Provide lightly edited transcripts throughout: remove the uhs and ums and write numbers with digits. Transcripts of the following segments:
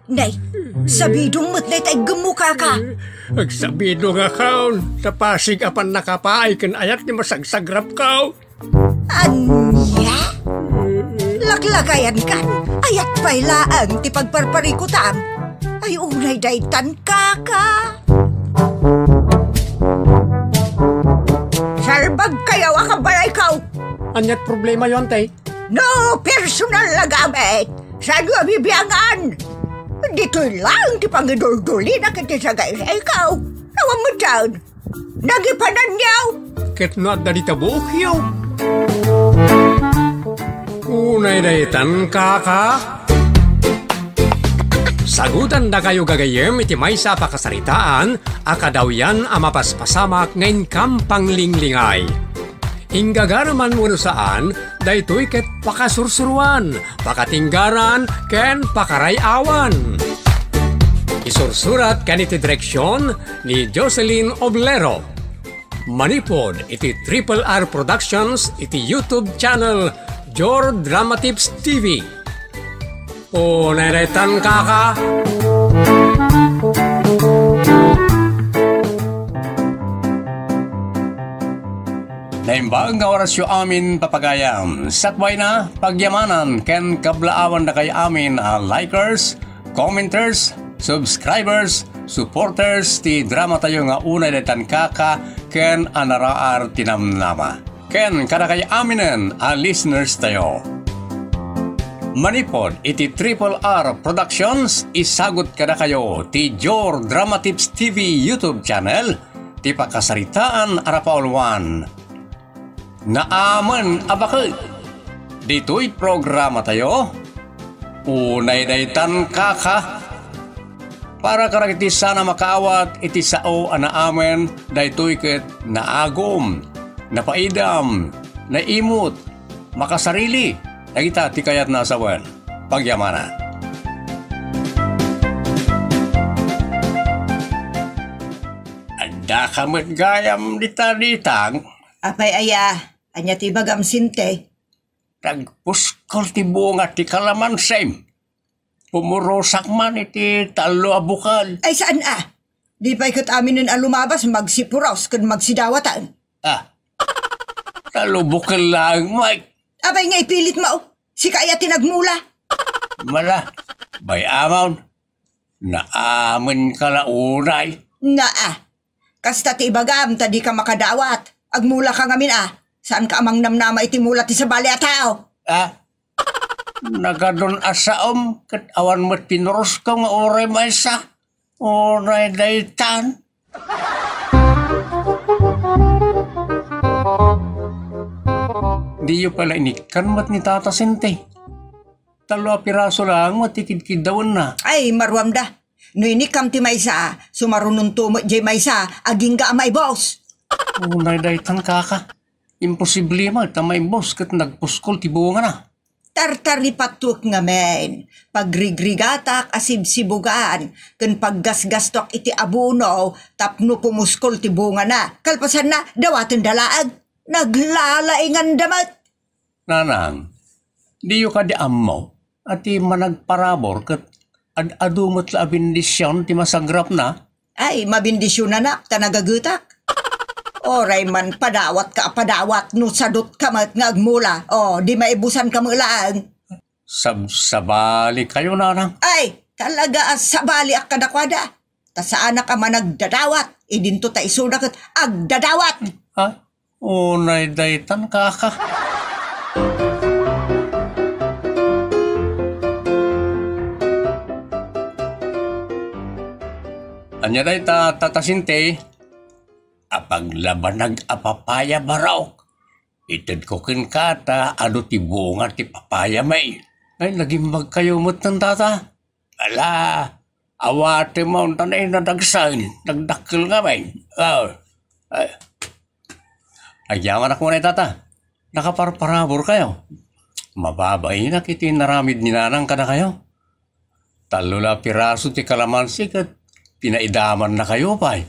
Nay, sabidong matnay tay gemuka ka. Agsabido nga kaon, sa pasig apan nakapaay kan ayat ni masagsagrap kao. Anya? Laklakayan kan, ayat pa'y laang ti pagparparikutam. Ay unay daytan kaka. Sarbag kayaw akabalay kao. Anyat problema yon tay? No personal na gamit. Sa bibiyangan. Dito'y lang ti pangidol-duli na kiti sa guys. Ikaw, nawang mo dyan. Nagipanan niyaw. Ket no at dalita buok yaw. Unay daytan kaka. Sagutan da kayo gagayem iti maysa pakasaritaan, akadaw yan amapaspasamak ngayon kampang linglingay. Hinggagaraman mo saan, daytoy ket pakasursuruan, pakatinggaran, ken pakarayawan. Isursurat ken iti direksyon ni Jocelyn Oblero. Manipod iti Triple R Productions iti YouTube channel Jor Drama Tips TV. O neretan kaka. Naimbag nga orasyo amin papagayam. Sakbay na pagyamanan ken kablaawan na kay amin likers, commenters, subscribers, supporters ti drama tayo nga unay daytan kaka ken anaraar tinamnama. Ken kada kay aminen listeners tayo. Manipod iti Triple R Productions isagot kada kayo ti Jor Drama Tips TV YouTube channel ti pakasaritaan arapaulwan. Naaman abakit. Dito'y programa tayo. Unay daytan kaka. Para karag iti sana makaawat iti sao anaamen daytoy ket naagom, napaidam, naimot, makasarili. Nagita ti kayat na asawan. Pagyamana. Ada kamit gayam ditang. Apay aya. Anya ti bagam sinte. Tagpuskol ti bunga ti kalamansim. Pumurosak man iti talo abukal. Ay saan Di pa ikot amin nun lumabas magsipuraws kun magsidawatan. Talo bukal lang, Mike. Abay nga ipilit mo. Si kaya tinagmula. Mala, bay amaw. Naamin ka launay. Kasta ti bagam tadi ka makadawat. Agmula ka ngamin Saan ka amang namnama itimula ti sa bali a tao? Nagadon asaom, kat awan mo pinuros ka nga oray maysa. Oray daytan. Di yung pala inikan mat ni Tata Sente. Talo piraso lang matikid-kid dawan na. Ay, marwam da. No inikam ti maysa, sumarunong tumot jay maysa, aging ga amay boss. Oray daytan kaka. Imposible man, tamay boss, kat nagpuskol ti bunga na. Tartari patuk nga men, pagrigrigatak asibsibugaan, kun paggasgastok iti abuno, tapno pumuskol ti bunga na, kalpasan na, dawaten dalaag, naglalaingan damat. Nanang, di yu ka di ammo, at ti managparabor, kat adumot la abindisyon ti masagrap na. Ay, mabindisyon na tanagagutak. Oray man, padawat ka, padawat, no sadot ka ngagmula. Di maibusan ka lang. Sabali kayo, nanang. Ay, talaga sabali ak kadakwada. Ta saan ka man nagdadawat, idinto ta isunak at agdadawat. Unay daytan kaka. Anya dayta tatasinte. Apaglaban nag-apapaya baraw. Itad ko kin kata, ti bunga ti papaya may. Ay, nagimbag kayo mo't ng tata. Ala, awate mo tanay na nagsain, nagdakil nga may. Ayaman ako na tata. Nakaparparabor kayo. Mababay na kiti naramid ni nanang ka na kayo. Talula piraso ti kalamansi kat pinaidaman na kayo pa.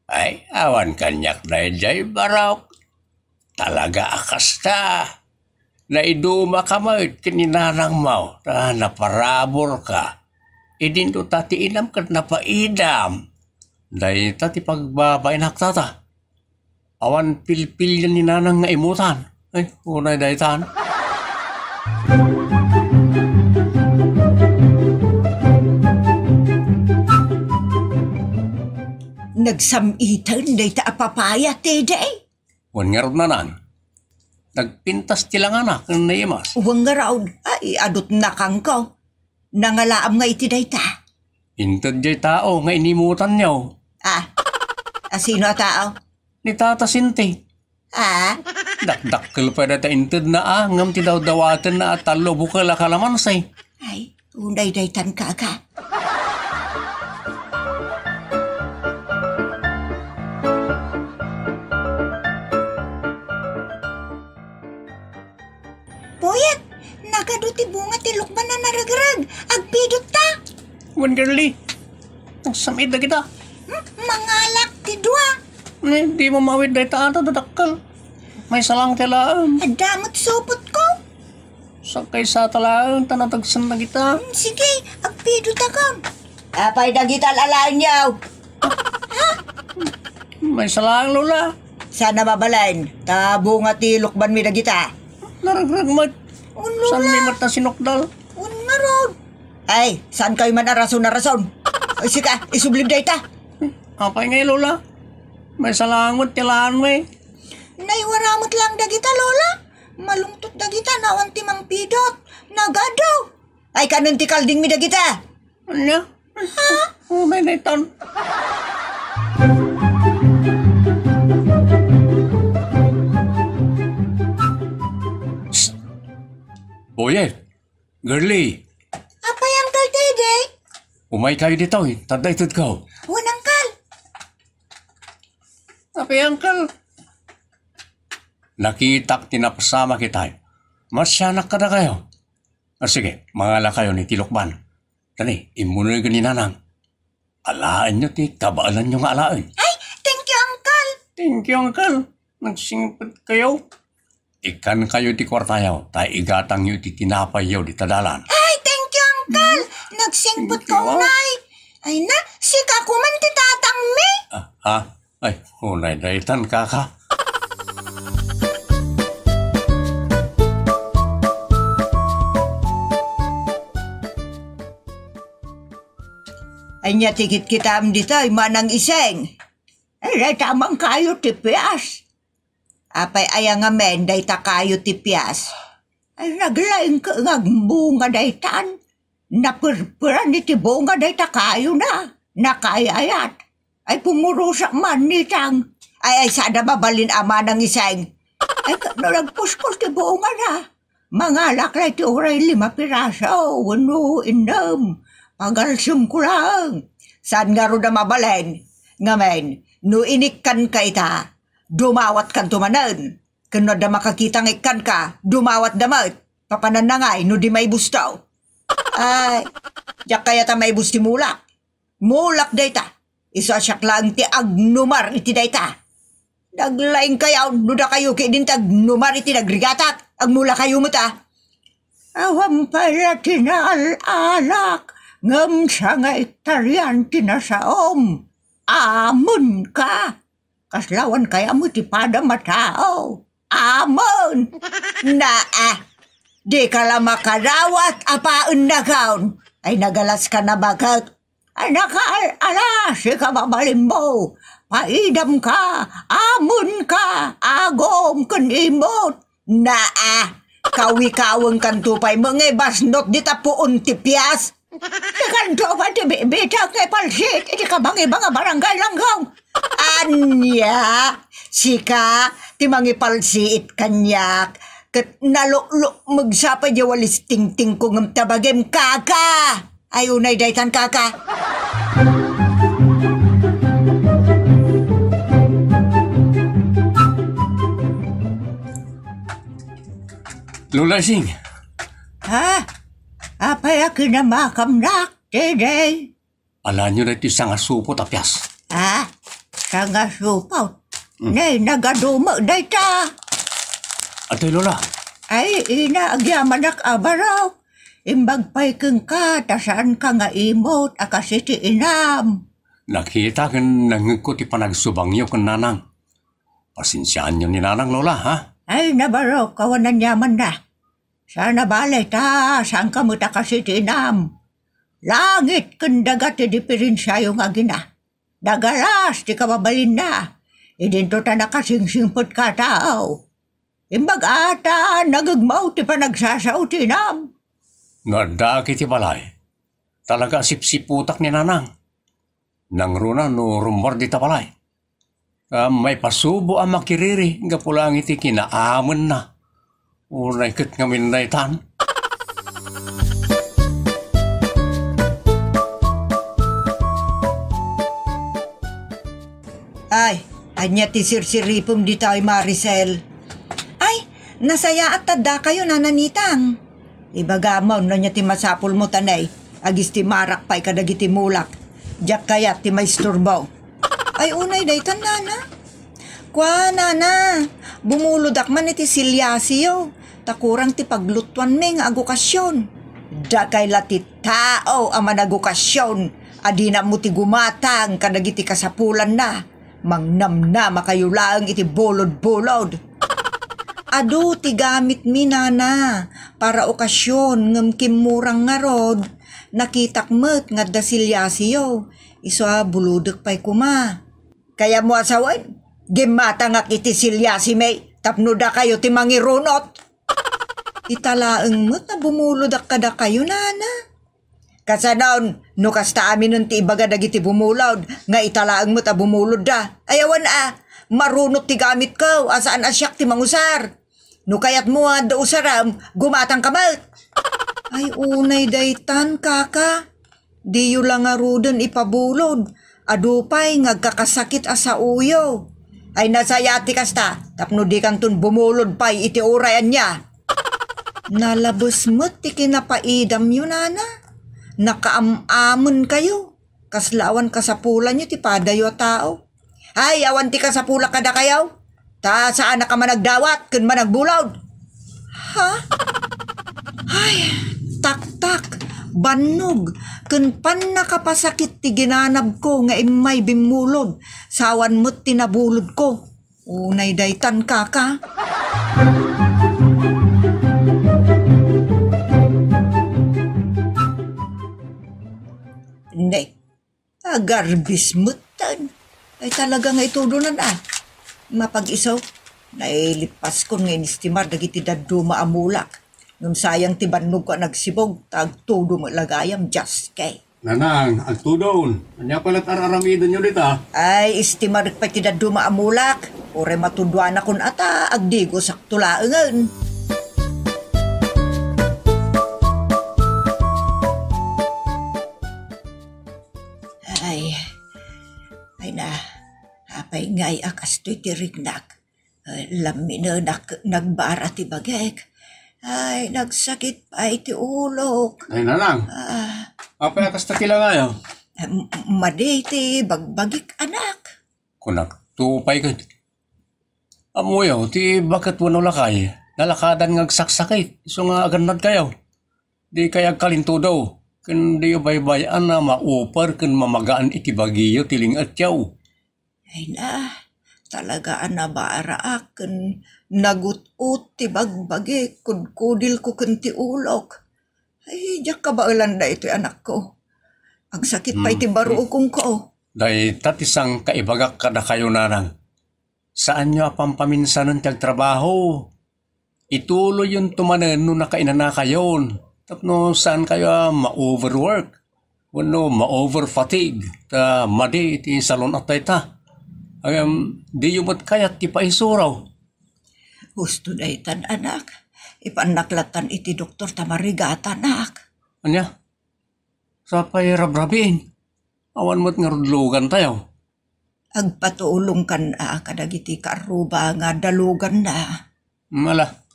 Ay, awan kanyak na jay barok. Talaga akasta. Naiduma ka mo, kininanang mo, naparabor ka. Idin to tati inam kat napaidam. Day tati pagbabain haktata. Awan pilpil yan ni nanang nga imutan. Ay, unay day tan. Nagsamitan day ta apapaya day. Wan nga na nan. Nagpintas tilang anak ng naimas. Uwang nga raw, ay adot na kang ko. Nangalaam nga iti day ta. Intad jay tao nga inimutan niyo. Sino a tao? Ni Tata Sinti. Dakdakkel pa data intad na ngam ti daw dawatan na talo bukal akalaman say. Ay, unay day tan ka. Boyet, nagaduti bunga ti lukban na naragrag. Agpidot ta. Wan girly. Nagsamid na kita. Mangalak ti dua. Di mo mawid day taata dadakkel. May salang tilaan. Adamot supot ko. Sakay sa talaan tanatagsan na kita. Sige, agpidot ako. Apay dagital alaan yaw. May salang lola. Sana mabalain. Tabunga ti lukban mi dagita. Naragrag mat. San may mat na sinukdal. Unmarod. Ay, saan kayo man na rason? Ay, sika, isublim day ta. Apay ngay lola. May salangot tilaan may. Naiwaramot lang dagita, lola. Malungtot dagita, nawan timang pidot. Nagado. Ay, kanon ti kalding mi dagita. Ano? May naitan. Boye, girly. Apay ang kaltede? Umay kayo dito eh. Tadaytad ka. Unang kal. Apay angkal. Nakitak tinapasama kita. Masyanak ka na kayo. Sige, mangala kayo ni Tilokban. Tani, imunoy ka ni Nanang. Alaan nyo ti, kabaalan nyo nga alaan. Ay, thank you, uncle. Thank you, uncle. Nagsingpad kayo. Ikan kayo ti kwartayaw, tayo igatang nyo ti tinapay yaw di tadalan. Ay, thank you, uncle. Nagsingpot ka unay. Ay na, sika kuman ti tatang mi. Ay, unay daytan kaka. Ay niya tikit kitam dito, ay manang iseng. Ay, tamang kayo tipias. Apay ayang nga men, day ta kayo tipias. Ay, naglaing ka bunga day tan. Napurpuran ni ti bunga day ta kayo na. Nakayayat. Ay, pumurusak man ni tang. Ay, sada babalin ama ng iseng. Ay, nagpuskol ti bunga na. Mangalak na ti oray 5 piraso. Wano, indam. Pagalsum ko lang. Saan nga ro na mabalin? Ngamen, no inikkan ka ita, dumawat kan tumanan. Kano da makakitang ikan ka, dumawat damat. Papanan na ngay, no di may bustaw. Ay, diyak kaya ta may busti mulak. Mulak dayta. Isasyak lang ti agnumar iti dayta. Naglaing kayaw, no da kayo ki din tagnumar iti nagrigatak. Agmula kayo mo ta. Awam pala tinaalak. Ngam siya nga itaryan tinasaom. Amon ka. Kaslawan kaya mo ti pada matao. Amon. Di ka lang makarawat apaan na kaon. Ay nagalas ka na bagat. Ay nakaalas ka babalin mo. Paidam ka. Amon ka. Agom kanimot. Kawi-kawang kantupay mga basnot di tapuon ti piyas. Nakanto pa ti bibita kay palsit, iti kabang ibang barangay langgaw. Anya, sika, ti mangi palsit kanyak, kat naluklo magsapa di walis ting-ting ko ng tabagim kaka. Ayunay daytan kaka. Lola Sing. Apay akin na makamnak, Dede. Ala nyo na iti sanga supo tapyas. Sanga supaw. Nay, nagadumo dayta. Atoy Lola. Ay, ina, agyaman ak abaraw. Imbag pa'y keng ka, tasaan ka nga imot, akasi ti inam. Nakita kan nangko ti panagsubangyo kan nanang. Pasinsyan nyo ni nanang lola, ha? Ay, nabaro, kawanan yaman na. Sana balay ta, saan ka mo takasi ti inam. Langit ken dagat ti diferensyayo nga gina. Dagaras ti kababalin na. Idinto ta nakasingsingpot ka tao. Imbag ata, nagagmaw ti panagsasaw ti inam. Nadaki ti balay. Talaga sipsiputak ni nanang. Nang runa no rumor di ta balay. May pasubo ang makiriri, nga pulang iti kinaaman na. Unay kat ngamin na itan. Ay, anya ti sirsiripom di tayo Maricel. Ay, nasaya at tada kayo nananitang. Ibagamaw na niya ti masapul mo tanay. Agis ti marak pa'y kadagiti mulak. Diyak kaya ti may sturbaw. Ay unay daytan nana. Kwa nana, bumuludak man iti silyasiyo. Takurang ti paglutuan may nga agukasyon. Dakay lati tao ang managukasyon. Adina mo ti gumatang kadagiti kasapulan na. Mangnamnama kayo lang iti bolod-bolod. Adu ti gamit mi nana para okasyon ngem kimurang nga rod. Nakitak met nga dasilyasiyo. Iswa buludek pa'y kuma. Kaya mo asawan, gimata nga kiti silyasi may tapno da kayo ti mangirunot. Italaeng met na bumuludak kada kayo nana. Kasanaon, no kasta amin nun ti ibaga dagiti bumulod, nga italaang mo ta bumulod da. Ayawan marunot ti gamit ko, asaan asyak ti mangusar. No kayat mo da usaram, gumatang kamal. Ay unay daytan kaka, di yu lang aruden ipabulod, adupay ngagkakasakit asa uyo. Ay nasaya ti kasta, tapno di kantun bumulod pay iti urayan niya. Nalabos mo't ti kinapaidam yun nana. Nakaamamon kayo. Kaslawan kasapulan nyo ti padayo tao. Ay, awan ti kasapula kada kayaw. Ta saan na ka managdawat kun managbulawd. Ha? Ay, tak-tak, banog, kun pan nakapasakit ti ginanab ko nga imay bimulod. Sawan mo't tinabulod ko. Unay daytan kaka. Hindi. Agarbis mutan. Ay talaga nga itudo na Mapag-isaw, nailipas ko nga inistimar dagiti daddo maamulak. Nung sayang ti bannog ko nagsibog, tagtudo mo lagayam just kay. Nanang, ang tudon. Anya palat araramidan nyo dita. Ay, istimar pa ti daddo maamulak. Ure matudwan akon ata, agdigo saktulaangan. Ay na, apay ngay akas to'y tirignak. Lami na nagbara ti bagek. Ay, nagsakit pa iti ulok. Ay nanang, apay akas ta kila ngayo. Maday ti bagbagik anak. Kunak, tupay ka. Amuyaw, ti bakit wano lakay? Nalakadan ngagsaksakit. So nga aganad kayo. Di kaya kalinto daw. Kun di baybayan na maupar kun mamagaan iti bagiyo tiling at yaw. Ay na, talaga anabara aken nagut-ut ti bagbagi kun kudil ko kun ti ulok. Ay, diyak kabailan da ito anak ko. Ang sakit pa iti baro kong ko. Day tatisang kaibagak kada kayo nanang. Saan nyo apampaminsanan tiyag trabaho? Ituloy yung tumanan no nakainana kayon. Tapno saan kayo ma-overwork? Wano ma-overfatigue? Ta madi iti salon atay ta. Di yumot kayat ti paisuraw. Gusto na itan anak. Ipanaklatan iti doktor tamarigata anak. Anya? Sa pa'y rabrabin. Awan mo't nga rudlugan tayo. Agpatulong kan kadagiti karuba nga dalugan na. Mala.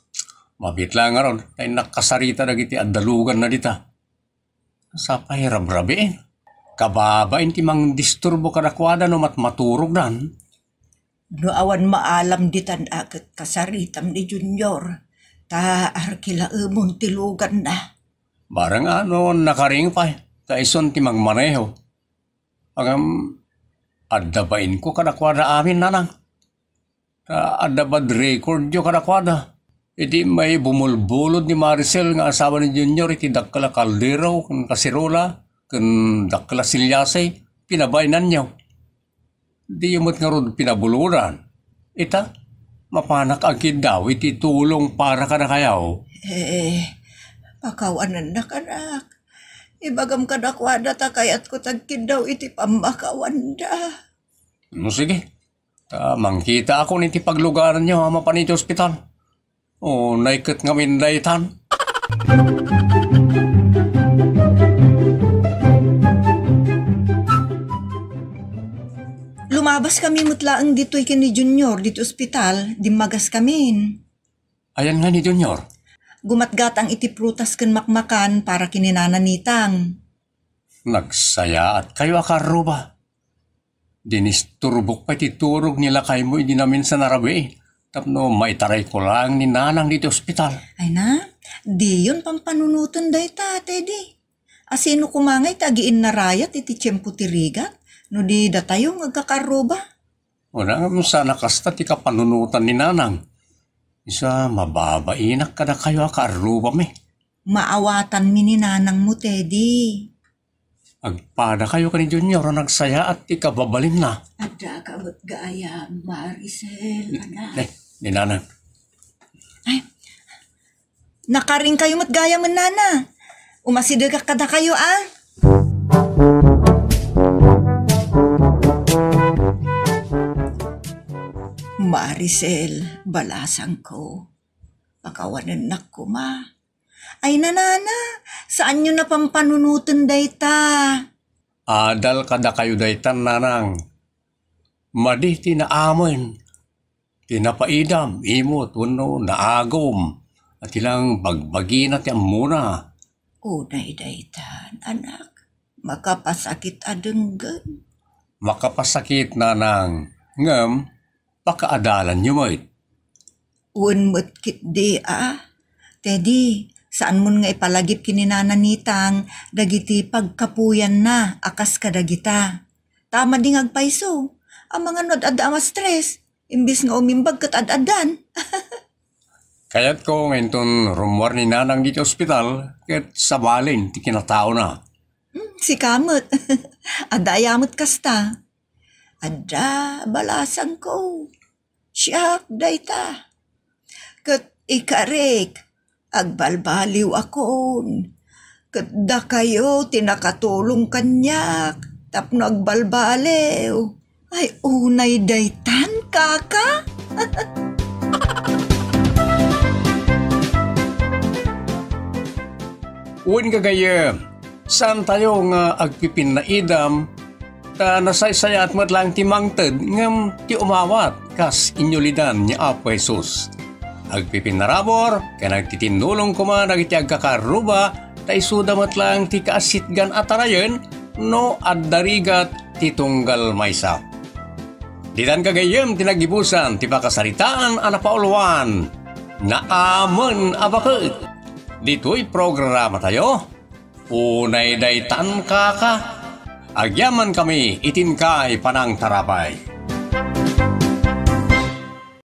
Mabit lang nga ron, ay nakasarita na giti adalugan na dita. Sa pahirab-rabi, kababain ti mang disturbo kadakwada no maturog dan. No awan maalam ditan agad kasaritam ni Junior, ta arkila umon tilugan na. Barang ano nakaring pa, kaison ti magmaneho. Agam, adabain ko kadakwada amin nanang. Adabad record yo kadakwada. Iti may bumulbulod ni Maricel nga asawa ni Junior iti dakla kaldero kan kasirola kan dakla silyasay pinabainan niyo. Di yumot nga ron pinabuluran. Ita, mapanak agid daw iti tulong para ka na kayaw. Pakawanan na kanak. Ibagam kadakwada ta kayat ko tagkid daw iti pamakawan da. No sige, mangkita ako niti paglugaran niyo mapaniti ospital. O, naikat nga mindaytan. Lumabas kami mutlaang dito'y kini Junior, dito ospital, dimagas kamin. Ayan nga ni Junior. Gumatgatang iti prutas ken makmakan para kininananitang. Nagsaya at kayo akaro ba? Dinisturbok pa titurog nila kay mo hindi namin sa narabi. Tapno maitaray ko lang ni nanang dito ospital. Ay na, di yun pampanunutan day tate di. Asino kumangay tagiin na rayat iti tiyempo tirigat, no di datayong agkakaroba. Wala nga mo sana kasta ti kapanunutan ni nanang. Isa mababainak ka na kayo akaruba me. Maawatan mi ni nanang mo, Teddy. Agpada kayo ka ni Junior nagsaya at ikababalin na. Ada kabot gaya, Maricel, anak. Ni nanang. Ay, nakaring kayo mat gaya man nana. Umasidag ka kada kayo ah. Maricel, balasang ko. Pakawanan na ko ma. Ay nanana, saan nyo na pampanunutan dayta? Adal kada kayo daytan nanang. Madi tinaamoy. Tinapaidam, imot, wano, naagom. At ilang bagbagi na tiyang muna. Unay daytan, anak. Makapasakit adenggan. Makapasakit nanang. Ngam, pakaadalan nyo mo it. Unmut kit di ah. Teddy, saan mo nga ipalagip kininananitang dagiti pagkapuyan na akas kadagita. Tama ding agpaiso. Ang mga nod-ada ang stress. Imbis nga umimbag kat ad-adan. Kaya't ko ngayon rumwar ni nanang dito ospital ket sabalin ti kinatao na. Si kamot. Adayamot kasta. Ada balasang ko. Siyak dayta. Kat ikarik. Agbalbaliw akon. Kat da kayo tinakatulong kanyak. Tapno agbalbaliw. Ay, unay daytan, kaka? Uwin kagaya, saan tayo nga agpipin na idam, ta nasaysaya at matlang timangted ngam ti umawat kas inyulidan ni Apo Jesus. Agpipin na rabor, kaya nagtitinulong kuma nagiti agkakaruba, ta isuda matlang ti kaasitgan atarayan, no addarigat ti tunggal maysa. Ditan kagayem tinagibusan ti pakasaritaan anapauluan na amon abakit. Dito'y programa tayo. Unay daytan kaka. Agyaman kami itinkay panang tarapay.